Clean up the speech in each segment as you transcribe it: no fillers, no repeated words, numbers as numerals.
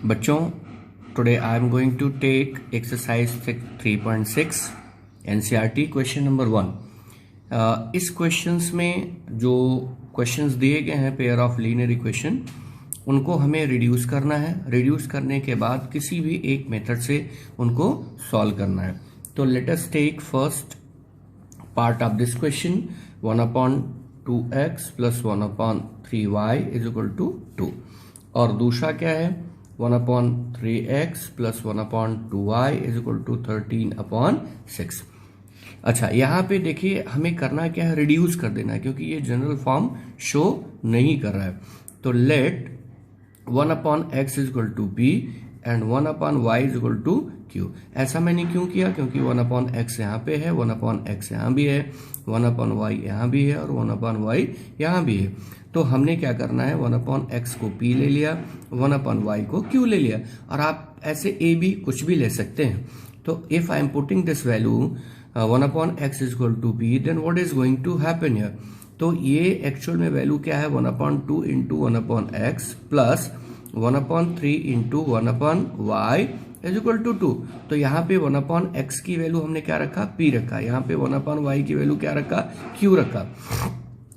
बच्चों, today I am going to take exercise 3.6 NCERT question number 1। इस questions में जो क्वेश्चंस दिए गए हैं पेयर ऑफ लीनियर इक्वेशन, उनको हमें रिड्यूस करना है। रिड्यूस करने के बाद किसी भी एक मेथड से उनको सॉल्व करना है। तो let us take first part of this question, 1/2x + 1/3y = 2। और दूसरा क्या है, 1/3x + 1/2y = 13/6। अच्छा, यहाँ पे देखिए हमें करना क्या है, रिड्यूस कर देना है, क्योंकि ये जनरल फॉर्म शो नहीं कर रहा है। तो late 1/x = b and 1/y = q। ऐसा मैंने क्यों किया, क्योंकि 1/x यहाँ पे है, 1/x यहाँ भी है, 1/y यहाँ भी है और 1/y यहाँ भी है। तो हमने क्या करना है, 1/x को p ले लिया, 1/y को q ले लिया। और आप ऐसे a b कुछ भी ले सकते हैं। तो if I am putting this value 1/x = b, then what is going to happen here. तो ये एक्चुअल में वैल्यू क्या है, 1/2 × 1/x प्लस 1/3 × 1/y = 2। तो यहाँ पे 1/x की वैल्यू हमने क्या रखा, p रखा। यहाँ पे 1/y की वैल्यू क्या रखा, q रखा।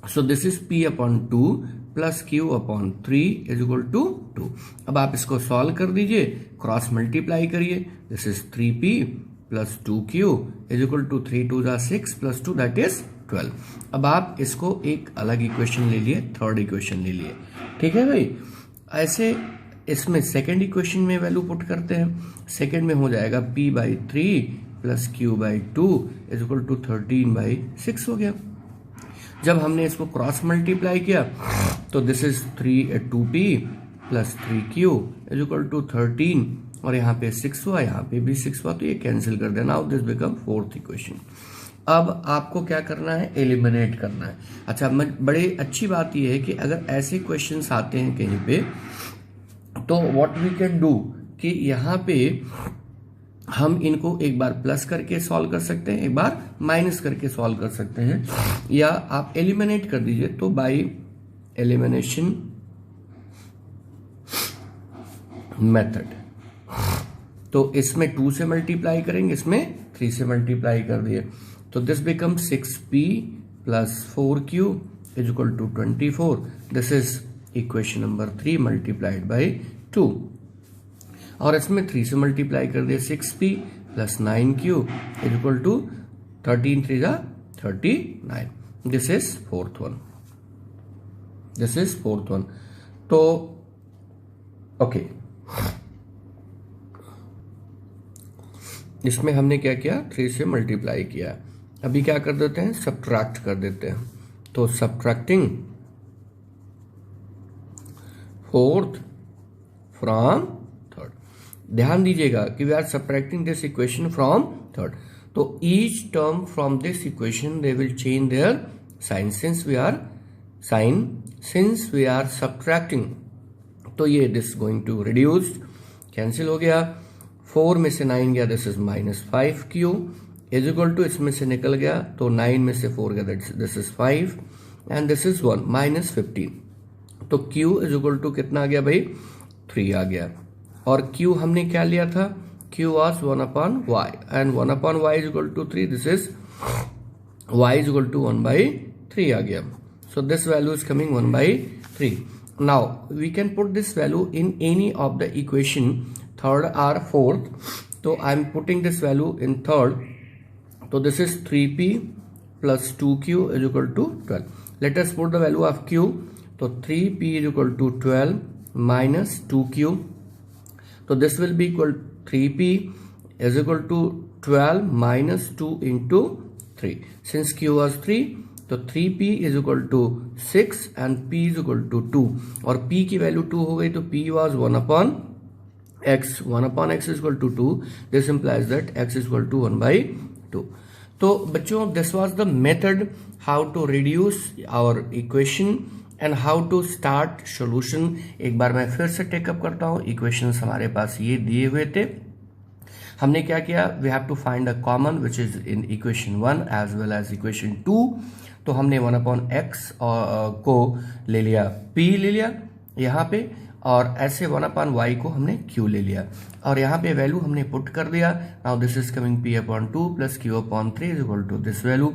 So this is p/2 plus q/3 = 2। अब आप इसको सॉल्व कर दीजिए, क्रॉस मल्टीप्लाई करिए। This is 3p + 2q = 3 × 2 = 6 + 2 that is 12। अब आप इसको एक अलग इक्वेशन ले लिए, थर्ड इक्वेशन ले लिए। ठीक है भाई। ऐसे इसमें सेकेंड इक्वेशन में वैल्यू पुट करते हैं। सेकेंड में हो जाएगा p/3 + q/2 = 13/6 हो गया। जब हमने इसको क्रॉस मल्टीप्लाई किया तो दिस इज 2p + 3q = 13 और यहाँ पे 6 हुआ, यहाँ पे भी 6 हुआ, तो ये कैंसिल कर देना। Now this become fourth equation. अब आपको क्या करना है, एलिमिनेट करना है। अच्छा, बड़ी अच्छी बात यह है कि अगर ऐसे क्वेश्चंस आते हैं कहीं पे, तो व्हाट वी कैन डू कि यहाँ पे हम इनको एक बार प्लस करके सॉल्व कर सकते हैं, एक बार माइनस करके सॉल्व कर सकते हैं, या आप एलिमिनेट कर दीजिए। तो बाय एलिमिनेशन मेथड, तो इसमें 2 से मल्टीप्लाई करेंगे, इसमें 3 से मल्टीप्लाई कर दिए। तो this become 6p + 4q = 24। This is equation number 3 multiplied by 2। और इसमें 3 से मल्टीप्लाई कर दिए, 6p + 9q = 13 × 3 = 39। This is fourth one. This is fourth one. तो ओके, इसमें हमने क्या किया, 3 से मल्टीप्लाई किया। अभी क्या कर देते हैं, सब्ट्रैक्ट कर देते हैं। तो सब्ट्रैक्टिंग फोर्थ फ्रॉम थर्ड। ध्यान दीजिएगा कि we are subtracting this equation from third. तो each term from this equation they will change their sign since we are subtracting. तो ये this going to reduce, cancel हो गया। 4 में से 9 गया, दिस इज -5q = इसमें से निकल गया, तो 9 में से 4 गया, this is 5 and this is 1 -15। तो q = कितना आ गया भाई, 3 आ गया। और q हमने क्या लिया था, q was 1/y and 1/y = 3। This is y = 1/3 आ गया। So this value is coming 1/3। Now we can put this value in any of the equation, third और फोर्थ। तो I am putting this value in third. तो this is 3p + 2q = 12। Let us put the value of q। तो 3p = 12 minus 2q. तो this will be equal 3p = 12 minus 2 into 3. Since q was 3, तो 3p = 6 and p = 2। और p की value 2 हो गई, तो p was 1/x। 1/x = 2। This implies that x = 1/2। तो बच्चों, this was the method how to reduce our equation and how to start solution. एक बार मैं फिर से टेकअप करता हूं। इक्वेशंस हमारे पास ये दिए हुए थे। हमने क्या किया, we have to find a common which is in equation 1 as well as equation 2। तो हमने 1/x को ले लिया, p ले लिया यहाँ पे, और ऐसे 1/y को हमने q ले लिया और यहाँ पे वैल्यू हमने पुट कर दिया। Now this is coming p/2 plus q/3 is equal to this value.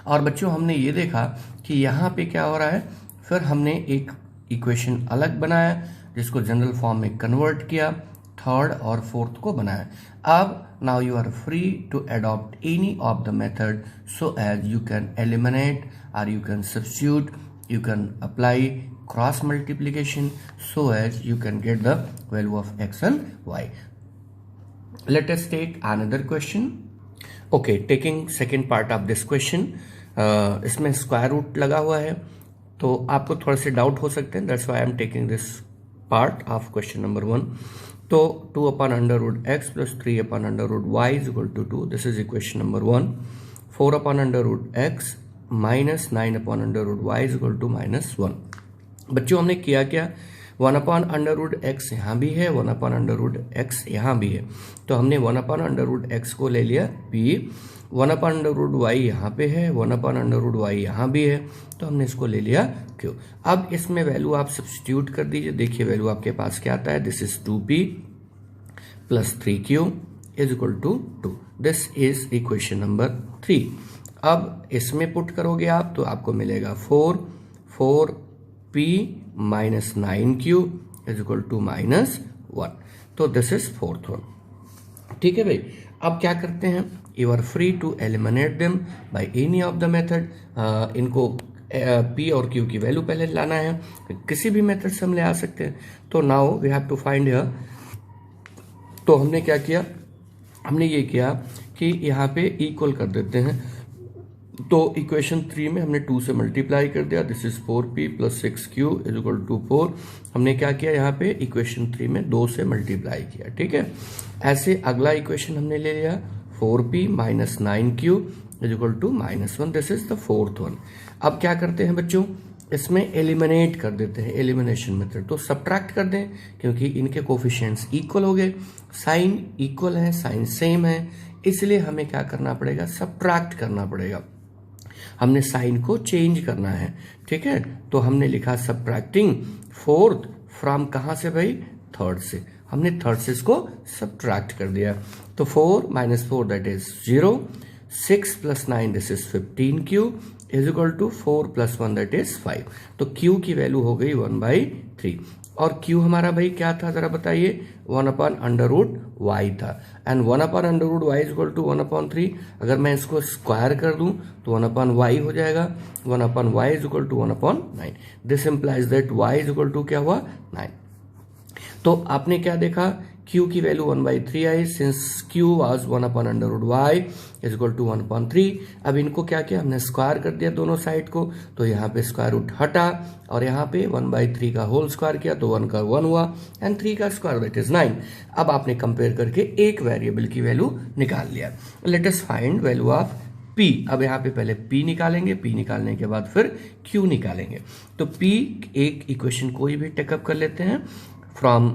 और बच्चों हमने ये देखा कि यहाँ पे क्या हो रहा है, फिर हमने एक इक्वेशन अलग बनाया जिसको जनरल फॉर्म में कन्वर्ट किया, थर्ड और फोर्थ को बनाया। अब now you are free to adopt any of the method so as you can eliminate or you can substitute, you can apply cross multiplication so as you can get the value of x and y. Let us take another question. Okay, taking second part of this question, इसमें square root लगा हुआ है तो आपको थोड़ा से doubt हो सकते हैं, that's why I am taking this part of question number 1. तो 2/√x plus 3/√y is equal to 2. This is equation number 1. 4/√x minus 9/√y is equal to -1। बच्चों हमने किया क्या, 1/√x यहाँ भी है, 1/√x यहाँ भी है, तो हमने 1/√x को ले लिया p, 1/√y यहाँ पे है, 1/√y यहाँ भी है, तो हमने इसको ले लिया q। अब इसमें वैल्यू आप सब्स्टिट्यूट कर दीजिए, देखिए वैल्यू आपके पास क्या आता है, this is 2p plus 3q is equal to 2। This is equation number 3। अब इसमें पुट करोगे आप तो आपको मिलेगा 4p minus 9q is equal to -1। तो दिस इज फोर्थ वन। ठीक है भाई, अब क्या करते हैं, you are free to eliminate them by any of the method. इनको p और q की वैल्यू पहले लाना है, किसी भी मेथड से हम ले आ सकते हैं। तो now we have to find here. तो हमने क्या किया, हमने ये किया कि यहाँ पे इक्वल कर देते हैं, तो इक्वेशन 3 में हमने 2 से मल्टीप्लाई कर दिया, this is 4p plus 6q is equal to 4। हमने क्या किया, यहाँ पे इक्वेशन 3 में 2 से मल्टीप्लाई किया। ठीक है, ऐसे अगला इक्वेशन हमने ले लिया 4p minus 9q is equal to -1। This is the fourth one. अब क्या करते हैं बच्चों, इसमें एलिमिनेट कर देते हैं, एलिमिनेशन मेथड। तो सब्ट्रैक्ट कर दें क्योंकि इनके कोफिशिएंट्स इक्वल हो गए, साइन इक्वल है, साइन सेम है, इसलिए हमें क्या करना पड़ेगा, सब्ट्रैक्ट करना पड़ेगा, हमने साइन को चेंज करना है। ठीक है, तो हमने लिखा सब्ट्रैक्टिंग फोर्थ फ्रॉम कहां से भाई, थर्ड से। हमने थर्ड से इसको सब्ट्रैक्ट कर दिया, तो 4 - 4 that is 0, 6 + 9 this is 15q is equal to 4 + 1 that is 5। तो q की वैल्यू हो गई 1/3 और q हमारा भाई क्या था जरा बताइए, 1/√y था and 1/√y is equal to 1/3। अगर मैं इसको स्क्वायर कर दूं तो 1/y हो जाएगा, 1/y is equal to 1/9। This implies that y is equal to क्या हुआ, 9। तो आपने क्या देखा, q की वैल्यू 1/3 आई, since q was 1/√y is equal to 1/3। अब इनको क्या किया, हमने स्क्वायर कर दिया दोनों साइड को, तो यहाँ पे स्क्वायर रूट हटा और यहाँ पे 1/3 का होल स्क्वायर किया तो 1 का 1 हुआ एंड 3 का स्क्वायर दैट इज 9। अब आपने कंपेयर करके एक वेरिएबल की वैल्यू निकाल लिया। Let us find value of p। अब यहाँ पे पहले p निकालेंगे, p निकालने के बाद फिर q निकालेंगे। तो p एक इक्वेशन कोई भी टेकअप कर लेते हैं फ्रॉम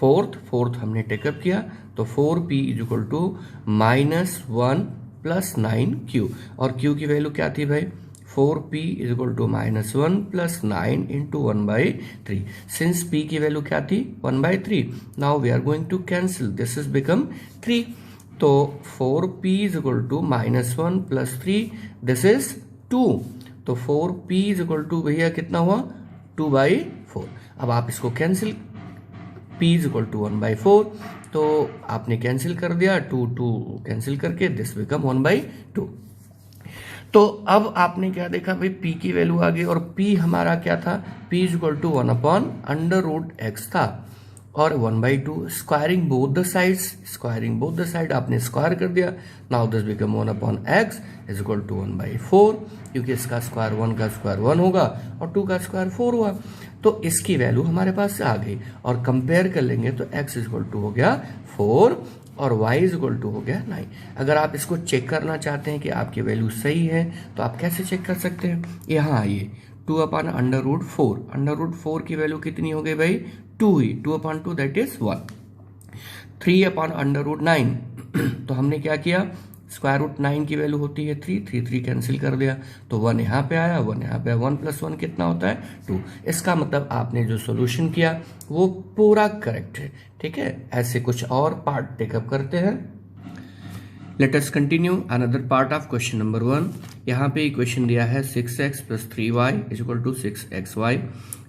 फोर्थ हमने टेकअप किया, तो 4p is equal to -1 plus 9q और q की वैल्यू क्या थी भाई, 4p is equal to -1 plus 9 into 1/3। Since p की वैल्यू क्या थी, 1/3, now we are going to cancel, this is become 3। तो 4p is equal to -1 plus 3 this is 2। तो 4p इज इक्वल टू भैया कितना हुआ, 2/4। अब आप इसको cancel, p is equal to 1/4, तो आपने कैंसिल कर दिया, 2 कैंसिल करके दिस बिकम 1/2। तो अब आपने क्या देखा भाई, p की वैल्यू आ गई और p हमारा क्या था, p is equal to 1/√x था और 1/2 स्क्वायरिंग बोथ द साइड आपने स्क्वायर कर दिया। Now this become 1/x is equal to 1/4, क्योंकि इसका स्क्वायर 1 का स्क्वायर 1 होगा और 2 का स्क्वायर 4 हुआ, तो इसकी वैल्यू हमारे पास आ गई। और कंपेयर कर लेंगे तो x इज इक्वल टू हो गया 4 और y इज इक्वल टू हो गया 9। अगर आप इसको चेक करना चाहते हैं कि आपकी वैल्यू सही है तो आप कैसे चेक कर सकते हैं, यहाँ आइए, 2/√4, √4 की वैल्यू कितनी हो गई भाई, 2 ही, 2/2 दैट इज 1। 3/√9 तो हमने क्या किया, स्क्वायर रूट 9 की वैल्यू होती है 3, 3 कैंसिल कर दिया, तो 1 यहाँ पे आया, 1 यहाँ पे, 1 + 1 कितना होता है 2। इसका मतलब आपने जो सोल्यूशन किया वो पूरा करेक्ट है। ठीक है, ऐसे कुछ और पार्ट टेकअप करते हैं। Let us continue another part of question number 1। यहाँ पे इक्वेशन दिया है 6x + 3y = 6xy,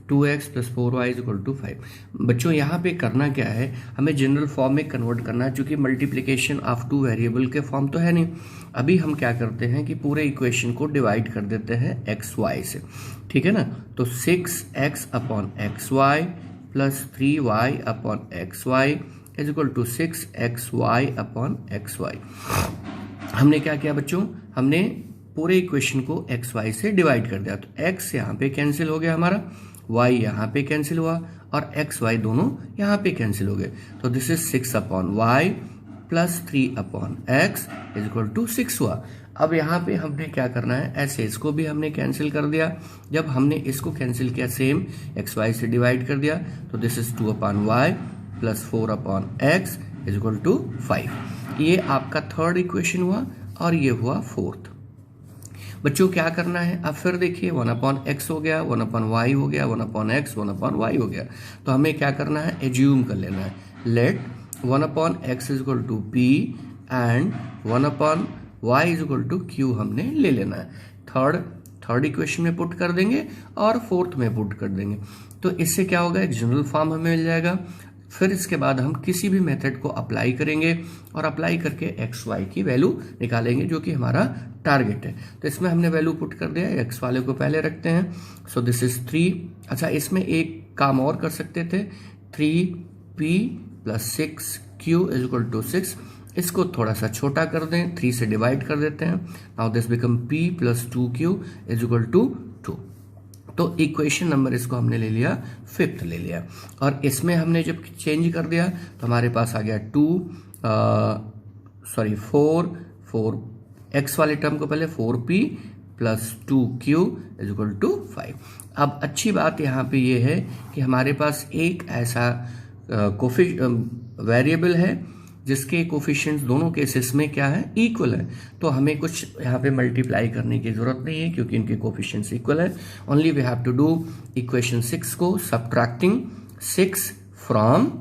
2x + 4y = 5। बच्चों यहाँ पे करना क्या है, हमें जनरल फॉर्म में कन्वर्ट करना है, क्योंकि मल्टीप्लिकेशन ऑफ 2 वेरिएबल के फॉर्म तो है नहीं। अभी हम क्या करते हैं कि पूरे इक्वेशन को डिवाइड कर देते हैं xy से। ठीक है ना, तो 6x/xy + 3y/xy = 6xy/xy। हमने क्या किया बच्चों, हमने पूरे इक्वेशन को xy से डिवाइड कर दिया, तो x यहाँ पे कैंसिल हो गया हमारा, y यहाँ पे कैंसिल हुआ और xy दोनों यहाँ पे कैंसिल हो गए। तो दिस इज 6/y + 3/x = 6 हुआ। अब यहाँ पे हमने क्या करना है, ऐसे इसको भी हमने कैंसिल कर दिया। जब हमने इसको कैंसिल किया, सेम xy से डिवाइड कर दिया, तो दिस इज 2/y + 4/x = 5। ये आपका थर्ड इक्वेशन हुआ और ये हुआ फोर्थ। बच्चों क्या करना है, अब फिर देखिए 1/x हो गया, 1/y हो गया, 1/x, 1/y हो गया। तो हमें क्या करना है, एज्यूम कर लेना है। Late 1/x = p and 1/y = q हमने ले लेना है। थर्ड इक्वेशन में पुट कर देंगे और फोर्थ में पुट कर देंगे, तो इससे क्या होगा, एक जनरल फॉर्म हमें मिल जाएगा। फिर इसके बाद हम किसी भी मेथड को अप्लाई करेंगे और अप्लाई करके एक्स वाई की वैल्यू निकालेंगे, जो कि हमारा टारगेट है। तो इसमें हमने वैल्यू पुट कर दिया, एक्स वाले को पहले रखते हैं। So this is 3। अच्छा, इसमें एक काम और कर सकते थे, 3p + 6q = 6। इसको थोड़ा सा छोटा कर दें, 3 से डिवाइड कर देते हैं। Now this become p + 2q = 2। तो इक्वेशन नंबर इसको हमने ले लिया, फिफ्थ ले लिया। और इसमें हमने जब चेंज कर दिया तो हमारे पास आ गया 4 एक्स वाले टर्म को पहले 4p + 2q = 5। अब अच्छी बात यहाँ पे ये है कि हमारे पास एक ऐसा वेरिएबल है जिसके कोफिशिएंट्स दोनों केसेस में क्या है, इक्वल है। तो हमें कुछ यहाँ पे मल्टीप्लाई करने की जरूरत नहीं है, क्योंकि इनके कोफिशिएंट्स इक्वल है। Only we have to do equation 6 को सब्ट्रैक्टिंग 6 फ्रॉम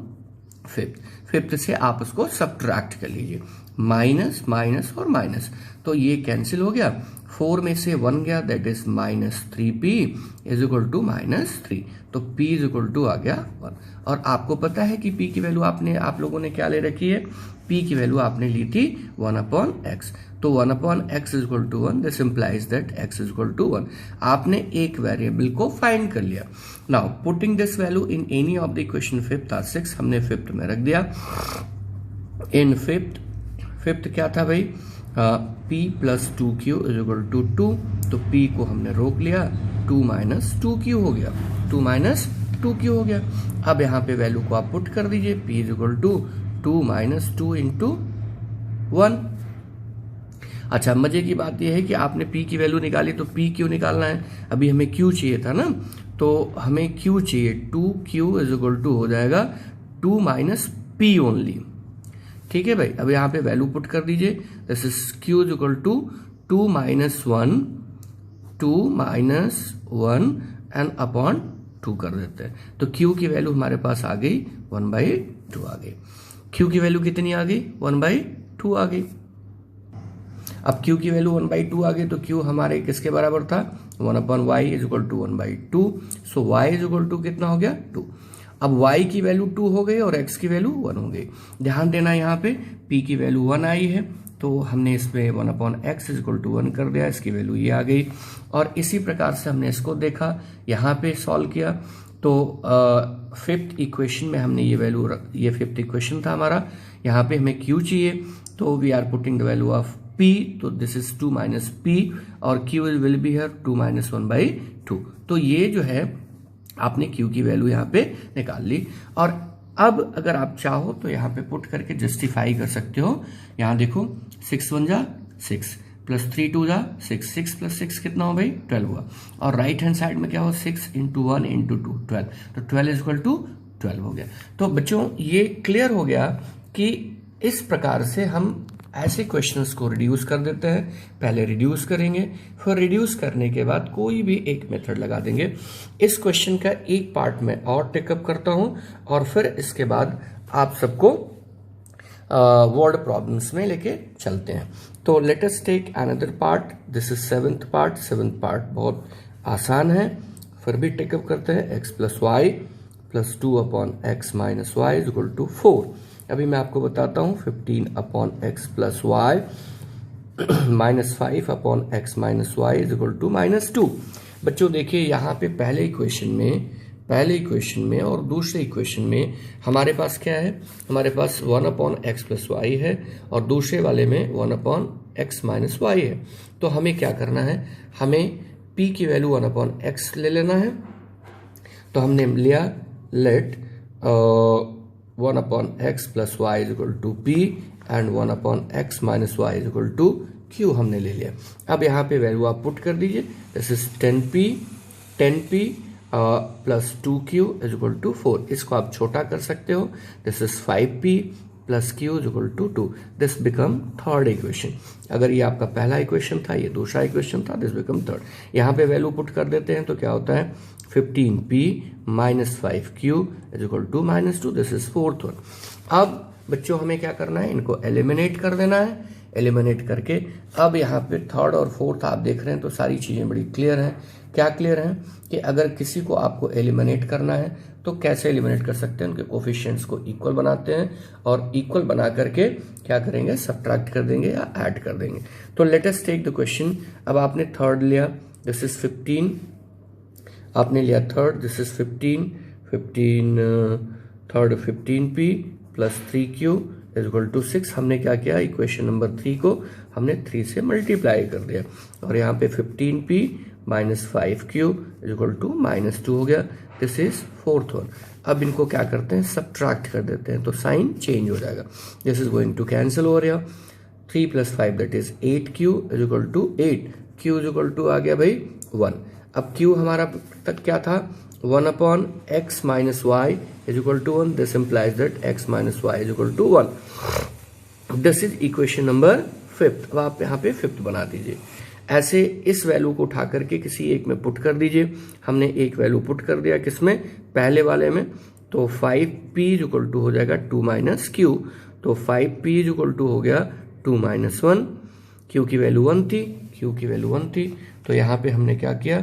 फिफ्थ से आप उसको सब्ट्रैक्ट कर लीजिए, माइनस माइनस और माइनस, तो ये कैंसिल हो गया। 4 में से 1 गया, दैट इज -3p = -3, तो p = आ गया 1। और आपको पता है कि p की वैल्यू आप लोगों ने क्या ले रखी है, p की वैल्यू आपने ली थी 1/x, तो 1/x = 1, this implies that x = 1। आपने एक वेरिएबल को फाइंड कर लिया। Now putting this value in any of the equation 5th और 6, हमने 5th में रख दिया। इन फिफ्थ क्या था भाई, p + 2q = 2, तो p को हमने रोक लिया, 2 - 2q हो गया, 2 - 2q हो गया। अब यहाँ पे वैल्यू को आप पुट कर दीजिए, p = 2 - 2 × 1। अच्छा, मजे की बात यह है कि आपने p की वैल्यू निकाली, तो p क्यों निकालना है, अभी हमें q चाहिए था ना, तो हमें q चाहिए, 2q = हो जाएगा 2 - p ओनली। ठीक है भाई, अब यहाँ पे वैल्यू पुट कर दीजिए, this is q = 2 - 1 and upon 2 कर देते हैं, तो q की वैल्यू हमारे पास आ गई 1/2 आ गई। q की वैल्यू कितनी आ गई, 1/2 आ गई। अब q की वैल्यू 1/2 आ गई, तो q हमारे किसके बराबर था, 1/y = 1/2, सो y = कितना हो गया, 2। अब y की वैल्यू 2 हो गई और x की वैल्यू 1 हो गई। ध्यान देना, यहाँ पे p की वैल्यू 1 आई है, तो हमने इसमें 1/x = 1 कर दिया, इसकी वैल्यू ये आ गई। और इसी प्रकार से हमने इसको देखा, यहाँ पे सॉल्व किया, तो 5th इक्वेशन में हमने ये वैल्यू, ये 5th इक्वेशन था हमारा, यहाँ पे हमें q चाहिए, तो we are putting the value of p, तो दिस इज 2 - p और q विल बी हियर 2 - 1/2। तो ये जो है आपने q की वैल्यू यहाँ पे निकाल ली। और अब अगर आप चाहो तो यहाँ पे पुट करके जस्टिफाई कर सकते हो। यहाँ देखो 6 × 1 = 6 + 3 × 2 = 6, 6 + 6 कितना हो भाई, 12 हुआ। और राइट हैंड साइड में क्या हो, 6 × 1 × 2 12, तो 12 = 12 हो गया। तो बच्चों ये क्लियर हो गया कि इस प्रकार से हम ऐसे क्वेश्चंस को रिड्यूस कर देते हैं। पहले रिड्यूस करेंगे, फिर रिड्यूस करने के बाद कोई भी एक मेथड लगा देंगे। इस क्वेश्चन का एक पार्ट में और टेकअप करता हूं और फिर इसके बाद आप सबको वर्ड प्रॉब्लम्स में लेके चलते हैं। तो let us take another part, this is seventh part. Seventh part बहुत आसान है, फिर भी टेकअप करते हैं। x plus y plus 2 upon x minus y is equal to 4। अभी मैं आपको बताता हूं 15 upon x plus y minus 5 upon x minus y is equal to minus 2। बच्चों देखिए यहाँ पे पहले इक्वेशन में और दूसरे इक्वेशन में हमारे पास क्या है, हमारे पास 1 अपॉन एक्स प्लस वाई है और दूसरे वाले में 1 अपॉन एक्स माइनस वाई है। तो हमें क्या करना है, हमें p की वैल्यू 1 अपॉन एक्स ले लेना है। तो हमने लिया let 1 upon x plus y is equal to p and 1 upon x minus y is equal to q हमने ले लिया। अब यहाँ पे वैल्यू आप पुट कर दीजिए। This is 10p plus 2q is equal to 4। इसको आप छोटा कर सकते हो। This is 5p plus q is equal to 2। This become third equation. अगर ये आपका पहला इक्वेशन था, ये दूसरा इक्वेशन था, दिस बिकम थर्ड। यहाँ पे वैल्यू पुट कर देते हैं तो क्या होता है 15p minus 5q is equal to minus 2। This is fourth one. अब बच्चों हमें क्या करना है, इनको एलिमिनेट कर देना है। एलिमिनेट करके अब यहाँ पे थर्ड और फोर्थ आप देख रहे हैं तो सारी चीजें बड़ी क्लियर हैं। क्या क्लियर है कि अगर किसी को आपको एलिमिनेट करना है तो कैसे एलिमिनेट कर सकते हैं, उनके कोफिशिएंट्स को इक्वल बनाते हैं और इक्वल बना करके क्या करेंगे, सब्ट्रैक्ट कर देंगे या ऐड कर देंगे। तो let us take the question. अब आपने थर्ड लिया, दिस इज 15, आपने लिया third, this is 15 third 15p plus 3q is equal to 6। हमने क्या किया, इक्वेशन नंबर 3 को हमने 3 से मल्टीप्लाई कर दिया और यहाँ पे 15p minus 5q is equal to minus 2 हो गया। This is fourth one. अब इनको क्या करते हैं, सब्ट्रैक्ट कर देते हैं तो साइन चेंज हो जाएगा। This is going to cancel over here. 3 plus 5 that is 8q is equal to 8। q is equal to आ गया भाई 1। अब q हमारा तक क्या था, 1 upon x minus y is equal to 1। This implies that x minus y is equal to 1। This is equation number 5। अब आप यहाँ पे 5th बना दीजिए। ऐसे इस वैल्यू को उठा करके किसी एक में पुट कर दीजिए। हमने एक वैल्यू पुट कर दिया, किसमें, पहले वाले में। तो 5p इज इक्वल टू हो जाएगा 2 माइनस q। तो 5p इज इक्वल टू हो गया 2 माइनस 1। q की वैल्यू 1 थी, तो यहाँ पे हमने क्या किया,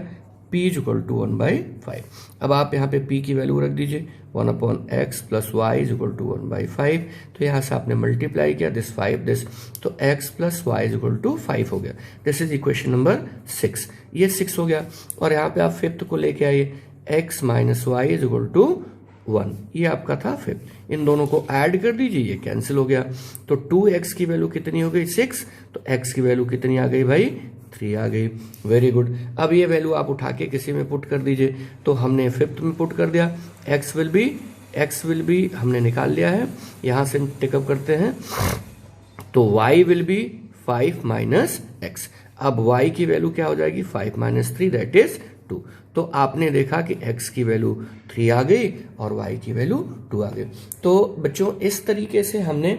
p इज इक्वल टू 1/5। अब आप यहाँ पे p की वैल्यू रख दीजिए, 1 upon x plus y is equal to 1/5। तो यहाँ से आपने मल्टीप्लाई किया, दिस 5 दिस, तो x plus y is equal to 5 हो गया। This is equation number 6। ये 6 हो गया और यहाँ पे आप 5th को लेके आइए, x minus y is equal to 1। ये आपका था 5th। इन दोनों को ऐड कर दीजिए, ये कैंसिल हो गया। तो 2x की वैल्यू कितनी हो गई, 6। तो x की वैल्यू कितनी आ गई भाई, 3 आ गई। Very good. अब ये वैल्यू आप उठा के किसी में पुट कर दीजिए। तो हमने 5th में पुट कर दिया। x विल बी हमने निकाल लिया है, यहां से टेकअप करते हैं। तो y will be 5 minus x. अब y की वैल्यू क्या हो जाएगी, 5 माइनस 3 दैट इज 2। तो आपने देखा कि x की वैल्यू 3 आ गई और y की वैल्यू 2 आ गई। तो बच्चों इस तरीके से हमने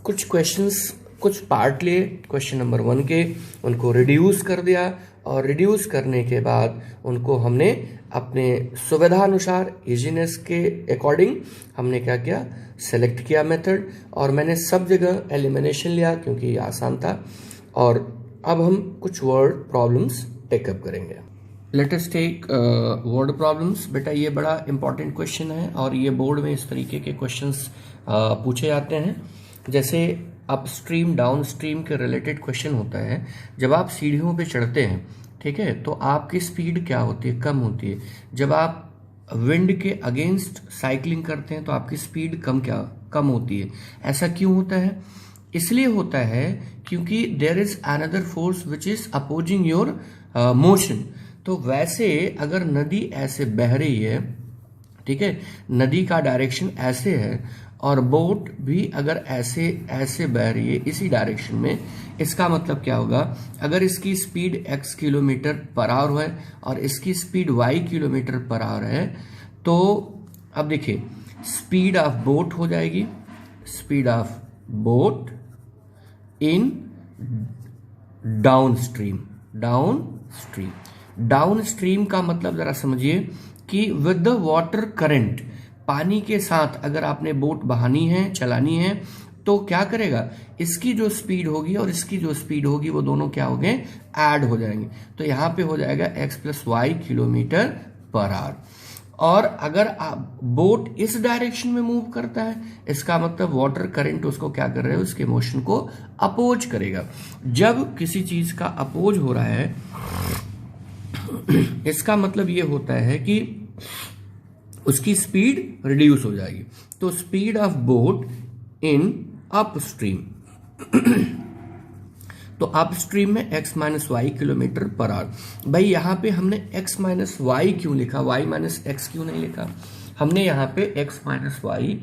कुछ क्वेश्चंस, कुछ पार्ट लिए क्वेश्चन नंबर 1 के, उनको रिड्यूस कर दिया और रिड्यूस करने के बाद उनको हमने अपने सुविधानुसार, इजीनेस के अकॉर्डिंग हमने क्या किया, सेलेक्ट किया मेथड। और मैंने सब जगह एलिमिनेशन लिया क्योंकि ये आसान था। और अब हम कुछ वर्ड प्रॉब्लम्स टेकअप करेंगे। Let us take word problems. बेटा ये बड़ा इंपॉर्टेंट क्वेश्चन है और ये बोर्ड में इस तरीके के क्वेश्चंस पूछे जाते हैं। जैसे अपस्ट्रीम डाउन स्ट्रीम के रिलेटेड क्वेश्चन होता है। जब आप सीढ़ियों पे चढ़ते हैं, ठीक है, तो आपकी स्पीड क्या होती है, कम होती है। जब आप विंड के अगेंस्ट साइकिलिंग करते हैं तो आपकी स्पीड कम होती है। ऐसा क्यों होता है, इसलिए होता है क्योंकि there is another force which is opposing your motion. तो वैसे अगर नदी ऐसे बह रही है, ठीक है, नदी का डायरेक्शन ऐसे है और बोट भी अगर ऐसे ऐसे बह रही है इसी डायरेक्शन में, इसका मतलब क्या होगा, अगर इसकी speed x kilometre per hour है और इसकी speed y kilometre per hour है, तो अब देखिए स्पीड ऑफ बोट हो जाएगी, speed of boat in down stream. Down stream का मतलब जरा समझिए कि विद द वाटर करंट, पानी के साथ अगर आपने बोट बहानी है, चलानी है, तो क्या करेगा, इसकी जो स्पीड होगी और इसकी जो स्पीड होगी वो दोनों क्या हो गए, ऐड हो जाएंगे। तो यहां पे हो जाएगा x + y kilometre per hour. और अगर आप बोट इस डायरेक्शन में मूव करता है, इसका मतलब वाटर करंट उसको क्या कर रहा है, उसके मोशन को अपोज करेगा। जब किसी चीज का अपोज हो रहा है, इसका मतलब ये होता है कि उसकी स्पीड रिड्यूस हो जाएगी। तो speed of boat in upstream, तो अपस्ट्रीम में x - y kilometre per hour. भाई यहां पे हमने x - y क्यों लिखा, y - x क्यों नहीं लिखा? हमने यहां पे x - y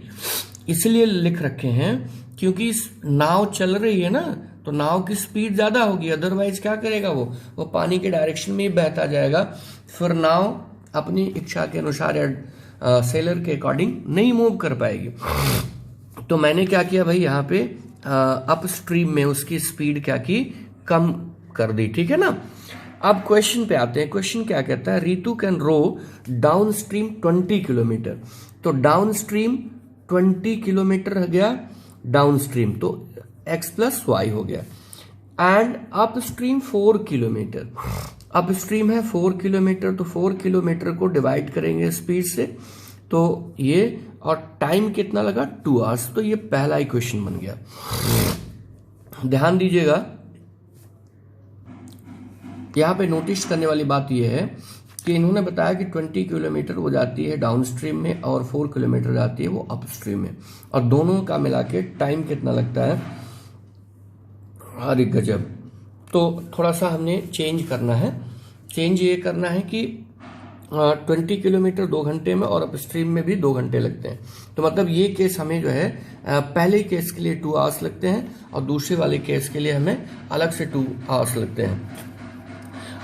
इसलिए लिख रखे हैं क्योंकि नाव चल रही है ना, तो नाव की स्पीड ज्यादा होगी, अदरवाइज क्या करेगा, वो पानी के डायरेक्शन में ही बहता जाएगा। फिर नाव अपनी इच्छा के अनुसार या सेलर के अकॉर्डिंग नहीं मूव कर पाएगी। तो मैंने क्या किया भाई, यहाँ पे अपस्ट्रीम में उसकी स्पीड क्या की, कम कर दी। ठीक है ना। अब क्वेश्चन पे आते हैं। क्वेश्चन क्या कहता है, Ritu can row downstream 20 kilometre. तो डाउन स्ट्रीम 20 किलोमीटर हो गया डाउन स्ट्रीम, तो x + y हो गया। And upstream 4 kilometre, upstream है 4 किलोमीटर, तो 4 किलोमीटर को डिवाइड करेंगे स्पीड से, तो ये, और टाइम कितना लगा, 2 आवर्स। तो ये पहला इक्वेशन बन गया। ध्यान दीजिएगा, यहां पे नोटिस करने वाली बात यह है कि इन्होंने बताया कि 20 किलोमीटर वो जाती है डाउन स्ट्रीम में और 4 किलोमीटर जाती है वो अप स्ट्रीम में, और दोनों का मिला के टाइम कितना लगता है, अरे गजब। तो थोड़ा सा हमने चेंज करना है। चेंज ये करना है कि 20 किलोमीटर 2 घंटे में और अप स्ट्रीम में भी 2 घंटे लगते हैं। तो मतलब ये केस हमें जो है पहले केस के लिए 2 आवर्स लगते हैं और दूसरे वाले केस के लिए हमें अलग से 2 आवर्स लगते हैं।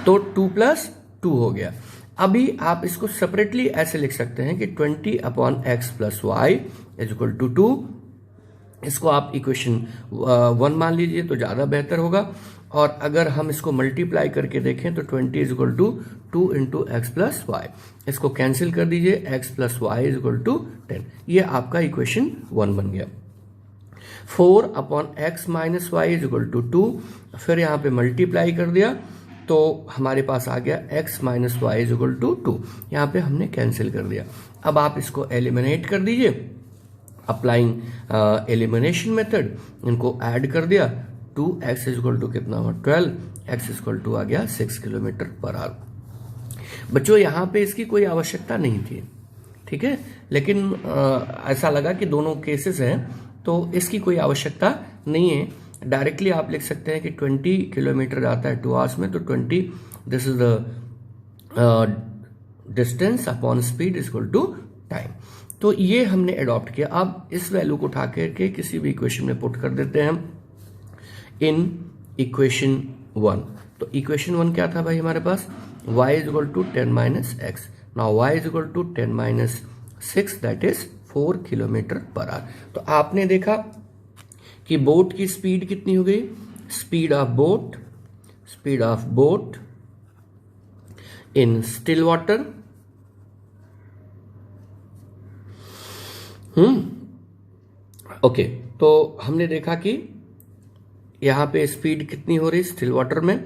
तो 2 + 2 हो गया। अभी आप इसको सेपरेटली ऐसे लिख सकते हैं कि 20/x + y = 2। इसको आप इक्वेशन 1 मान लीजिए तो ज्यादा बेहतर होगा। और अगर हम इसको मल्टीप्लाई करके देखें तो 20 = 2 × x + y, इसको कैंसिल कर दीजिए, x + y = 10। ये आपका इक्वेशन 1 बन गया। 4/x - y = 2, फिर यहां पे मल्टीप्लाई कर दिया तो हमारे पास आ गया x - y = 2। यहां पे हमने कैंसिल कर दिया। अब आप इसको एलिमिनेट कर दीजिए, अप्लाइंग एलिमिनेशन मेथड, इनको ऐड कर दिया। 2x = कितना हुआ, 12, x = आ गया 6 किलोमीटर पर आवर। बच्चों यहां पे इसकी कोई आवश्यकता नहीं थी, ठीक है, लेकिन ऐसा लगा कि दोनों केसेस हैं तो इसकी कोई आवश्यकता नहीं है। डायरेक्टली आप लिख सकते हैं कि 20 किलोमीटर जाता है 2 आवर्स में, तो 20 this is the distance upon speed = time. तो ये हमने अडॉप्ट किया। अब इस वैल्यू को उठा करके किसी भी इक्वेशन में पुट कर देते हैं इन इक्वेशन 1। तो इक्वेशन 1 क्या था भाई हमारे पास, y = 10 - x। Now y = 10 - 6, that is 4 kilometre per hour. तो आपने देखा कि बोट की स्पीड कितनी हो गई, speed of boat in still water, okay. तो हमने देखा कि यहां पे स्पीड कितनी हो रही स्टिल वाटर में,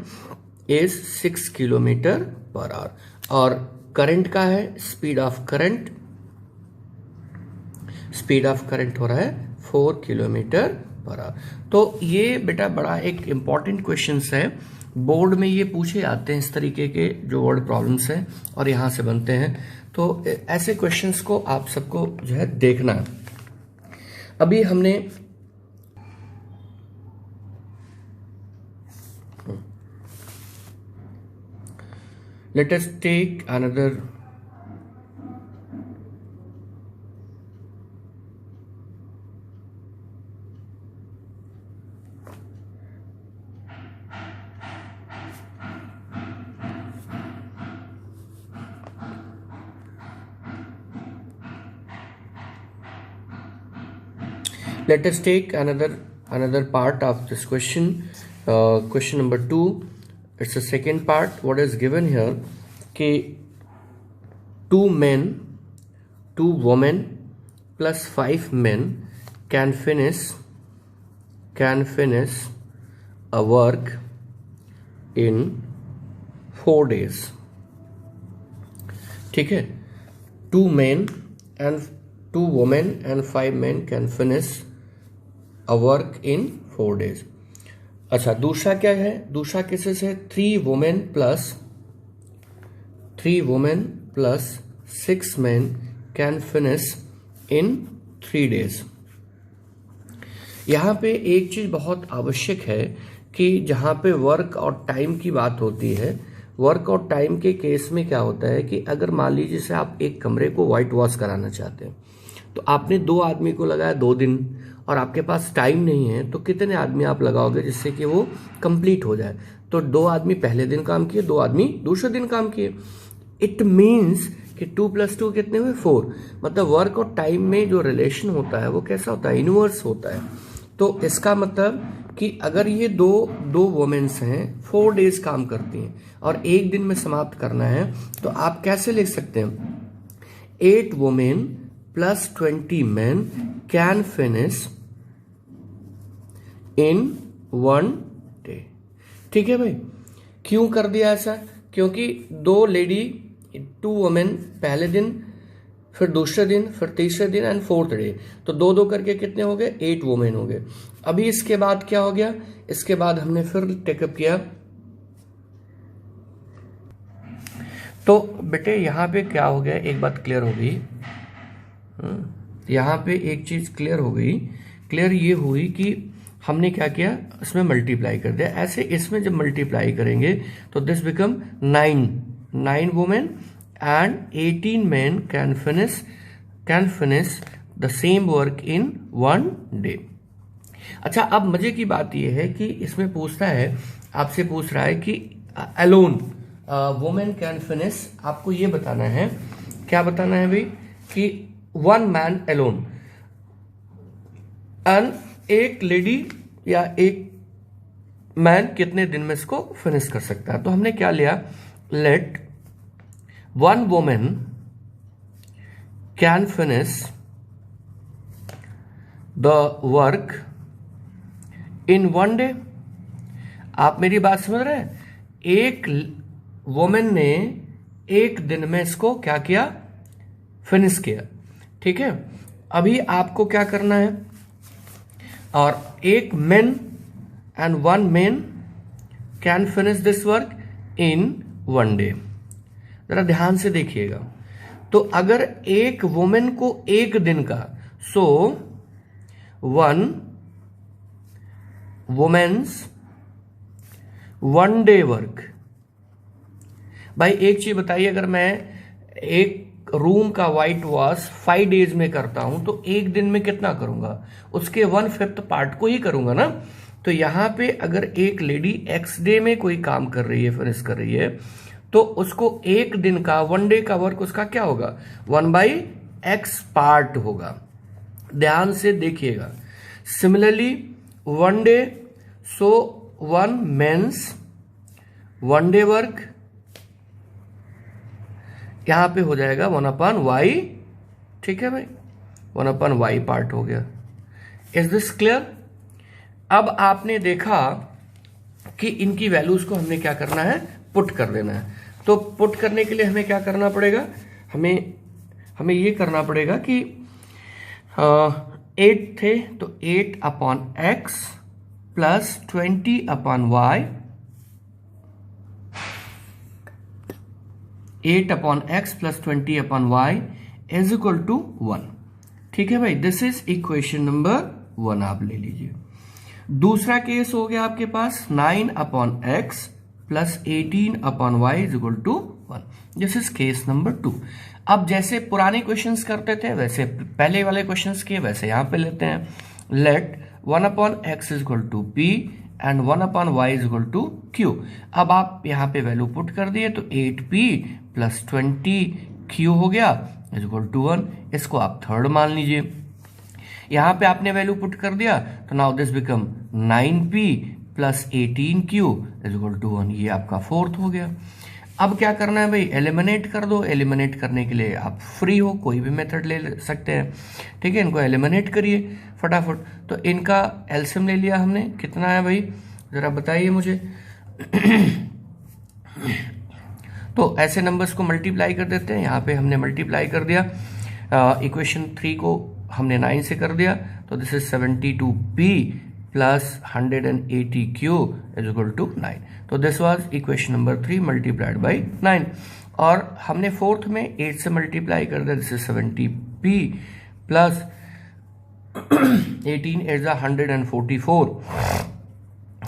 इज 6 किलोमीटर पर आवर। और करंट का है, स्पीड ऑफ करंट हो रहा है 4 किलोमीटर पर आवर। तो ये बेटा बड़ा एक इंपॉर्टेंट क्वेश्चन है, बोर्ड में ये पूछे आते हैं इस तरीके के जो वर्ड प्रॉब्लम्स हैं और यहां से बनते हैं। तो ऐसे क्वेश्चंस को आप सबको जो है देखना है। अभी हमने let us take another another part of this question. Question number 2, it's the second part. What is given here? कि 2 men, 2 women plus 5 men can finish a work in 4 days. ठीक है, 2 men and 2 women and 5 men can finish a work in 4 days. अच्छा, दूसरा क्या है? दूसरा कैसे से 3 women plus 6 men can finish in 3 days. यहाँ पे एक चीज बहुत आवश्यक है कि जहाँ पे वर्क और टाइम की बात होती है, वर्क और टाइम के केस में क्या होता है कि अगर मान लीजिए से आप एक कमरे को व्हाइट वॉश कराना चाहते हैं, तो आपने 2 आदमी को लगाया 2 दिन, और आपके पास टाइम नहीं है, तो कितने आदमी आप लगाओगे जिससे कि वो कंप्लीट हो जाए? तो 2 आदमी पहले दिन काम किए, 2 आदमी दूसरे दिन काम किए. इट मीन्स कि 2 + 2 कितने हुए? 4. मतलब वर्क और टाइम में जो रिलेशन होता है वो कैसा होता है? इनवर्स होता है. तो इसका मतलब कि अगर ये दो वुमेन्स हैं, 4 डेज काम करती हैं और 1 दिन में समाप्त करना है, तो आप कैसे लिख सकते हैं? 8 women plus 20 men can finish in 1 day. ठीक है भाई, क्यों कर दिया ऐसा? क्योंकि 2 लेडी, 2 वुमेन पहले दिन, फिर दूसरे दिन, फिर तीसरे दिन एंड 4th डे, तो 2 करके कितने हो गए? 8 वुमेन हो गए. अभी इसके बाद क्या हो गया? इसके बाद हमने फिर टेकअप किया. तो बेटे यहां पे क्या हो गया? एक बात क्लियर हो गई. यहां पे एक चीज क्लियर हो गई. क्लियर ये हुई कि हमने क्या किया? इसमें मल्टीप्लाई कर दिया. ऐसे इसमें जब मल्टीप्लाई करेंगे तो this become 9 women and 18 men can finish the same work in 1 day. अच्छा, अब मजे की बात यह है कि इसमें पूछता है, आपसे पूछ रहा है कि alone woman can finish. आपको ये बताना है, क्या बताना है भाई? कि 1 man alone, and एक लेडी या एक मैन कितने दिन में इसको फिनिश कर सकता है? तो हमने क्या लिया? Let 1 woman can finish the work in 1 day. आप मेरी बात समझ रहे हैं? एक वुमेन ने 1 दिन में इसको क्या किया? फिनिश किया. ठीक है, अभी आपको क्या करना है? और एक man and 1 man can finish this work in 1 day. जरा ध्यान से देखिएगा. तो अगर एक वुमेन को 1 दिन का, सो 1 वुमेन्स 1 day वर्क. भाई एक चीज बताइए, अगर मैं एक रूम का व्हाइट वॉश 5 डेज में करता हूं तो 1 दिन में कितना करूंगा? उसके 1/5 पार्ट को ही करूंगा ना. तो यहां पे अगर एक लेडी x डे में कोई काम कर रही है, फिनिश कर रही है, तो उसको 1 दिन का 1 डे का वर्क उसका क्या होगा? 1/x पार्ट होगा. ध्यान से देखिएगा. सिमिलरली 1 डे, सो 1 मेंस 1 डे वर्क यहां पे हो जाएगा 1/y. ठीक है भाई, 1/y पार्ट हो गया. Is this clear? अब आपने देखा कि इनकी वैल्यूज को हमने क्या करना है? पुट कर देना है. तो पुट करने के लिए हमें क्या करना पड़ेगा? हमें ये करना पड़ेगा कि 8 थे तो 8/x plus 20/y, 8/x plus 20/y is equal to 1. ठीक है भाई, दिस इज इक्वेशन नंबर 1. आप ले लीजिए. दूसरा केस हो गया आपके पास 9/x plus 18/y is equal to 1. This is case number 2. अब जैसे पुराने क्वेश्चंस करते थे वैसे पहले वाले क्वेश्चंस के वैसे यहां पे लेते हैं. Let 1/x is equal to p and 1/y is equal to q. अब आप यहां पे वैल्यू पुट कर दिए तो 8p प्लस 20q हो गया इज इक्वल टू 1. इसको आप थर्ड मान लीजिए. यहां पे आपने वैल्यू पुट कर दिया तो now this become 9p plus 18q is equal to 1। ये आपका फोर्थ हो गया। अब क्या करना है भाई, एलिमिनेट कर दो। एलिमिनेट करने के लिए आप फ्री हो, कोई भी मेथड ले सकते हैं, ठीक है। इनको एलिमिनेट करिए फटाफट। तो इनका एलसीएम ले लिया हमने, कितना है भाई जरा बताइए मुझे। तो ऐसे नंबर्स को मल्टीप्लाई कर देते हैं। यहाँ पे हमने मल्टीप्लाई कर दिया, इक्वेशन 3 को हमने 9 से कर दिया, तो this is 72p plus 180q is equal to 9। तो this was equation number 3 multiplied by 9। और हमने फोर्थ में 8 से मल्टीप्लाई कर दिया, this is 70p plus 18 is 144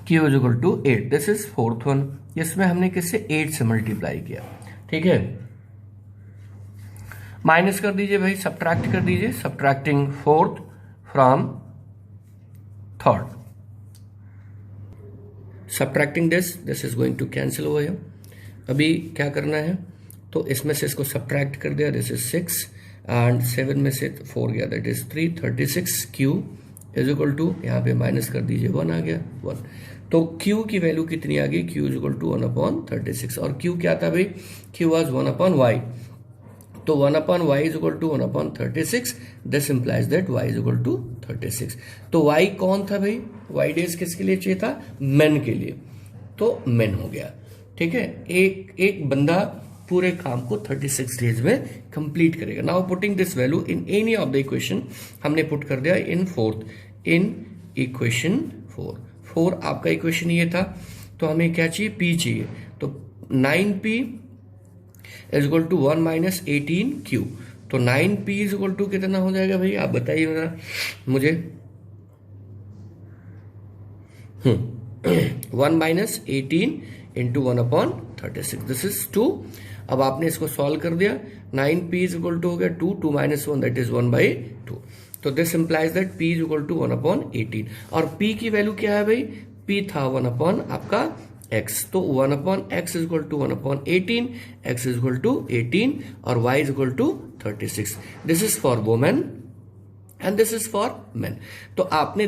q is equal to 8। This is fourth one. इसमें हमने किससे 8 से मल्टीप्लाई किया, ठीक है। माइनस कर दीजिए भाई, सब्ट्रैक्ट कर दीजिए, subtracting fourth from third, subtracting this is going to cancel over here. अभी क्या करना है, तो इसमें से इसको सब्ट्रैक्ट कर दिया, दिस इज 6 एंड 7 में से 4 गया, that is 3, 36 q is equal to, यहाँ पे माइनस कर दीजिए 1 आ गया 1। तो q की वैल्यू कितनी आ गई, q इज इक्वल टू 1/36। और q क्या था भाई, q वाज 1/y। तो 1/y is equal to 1/36। This implies that y is equal to 36। तो y कौन था भाई, y डेज किसके लिए चाहिए था, मेन के लिए, तो मेन हो गया, ठीक है। एक बंदा पूरे काम को 36 डेज में कंप्लीट करेगा। Now putting this value in any of the equation, हमने पुट कर दिया इन फोर्थ, इन इक्वेशन 4 आपका इक्वेशन ये था। तो हमें क्या चाहिए, p चाहिए। तो 9p is equal to 1 minus 18q। तो 9p इज इक्वल टू कितना हो जाएगा भाई, आप बताइए मुझे। 1 माइनस 18 इंटू 1/36, दिस इज 2। अब आपने इसको सॉल्व कर दिया, 9p इज इक्वल टू हो गया 2 माइनस 1 दैट इज 1/2। तो this implies that p is equal to 1/18। और p की वैल्यू क्या है भाई, p था 1 आपका x। तो 1/x is equal to 1/18, x is equal to 18 और y is equal to 36। This is for women and this is for men. तो आपने